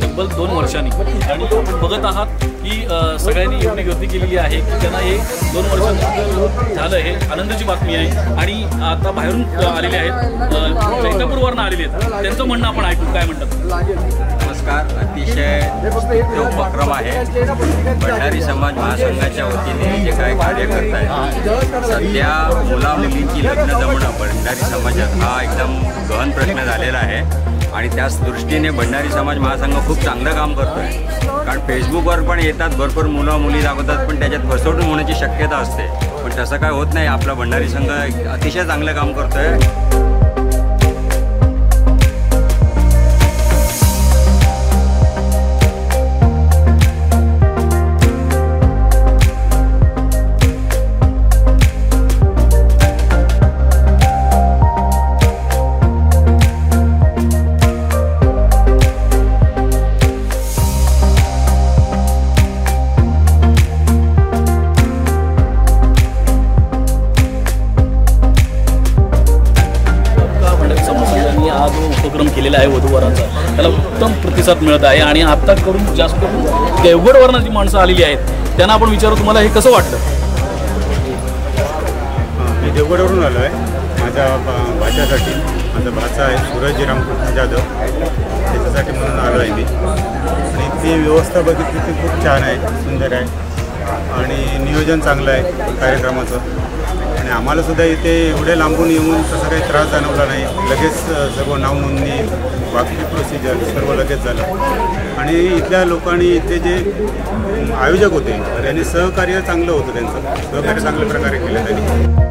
तब्बल 2 वर्षांनी आणि आपण बघत आहात की सगळ्यांनी एवढी गर्दी केलेली आहे की त्यांना हे 2 वर्षांनंतर झालं हे आनंदाची बातमी आहे। आणि आता बाहेरून आलेले आहेत, जैतापूरवरून आलेले आहेत, त्यांचं म्हणणं आपण ऐकू काय म्हणतात। नमस्कार, अतिशय उपक्रम आहे। भंडारी समाज महासंघाच्या वतीने जे काही कार्य करत आहे, सध्या मुला मुलींची लग्न जमणं भंडारी समाजात हा एकदम गहन प्रश्न झालेला आहे आणि त्याच दृष्टीने भंडारी समाज महासंघ खूप चांगलं काम करतो आहे। कारण फेसबुकवर पण येतात, भरपूर मुलं मुली दाखवतात, पण त्याच्यात फसवणूक होण्याची शक्यता असते, पण तसं काय होत नाही। आपला भंडारी संघ अतिशय चांगलं काम करतो आहे। हा जो उपक्रम केलेला आहे वधूवरांचा, त्याला उत्तम प्रतिसाद मिळत आहे आणि आता करून जास्त करून देवगडवरून जी माणसं आलेली आहेत त्यांना आपण विचारू, तुम्हाला हे कसं वाटलं। मी देवगडवरून आलो आहे माझ्या भाच्यासाठी। माझा भाचा आहे सूरज रामकृष्ण जाधव, त्याच्यासाठी म्हणून आलो आहे मी। आणि ती व्यवस्था बघितली ती खूप छान आहे, सुंदर आहे आणि नियोजन चांगलं आहे कार्यक्रमाचं। आणि आम्हालासुद्धा इथे एवढ्या लांबून येऊन तसा काही त्रास जाणवला नाही। लगेच सर्व नाव नोंदणी बाकी प्रोसिजर सर्व लगेच झालं आणि इथल्या लोकांनी इथले जे आयोजक होते त्यांनी सहकार्य चांगलं होतं, त्यांचं सहकार्य चांगल्या प्रकारे केलं त्यांनी।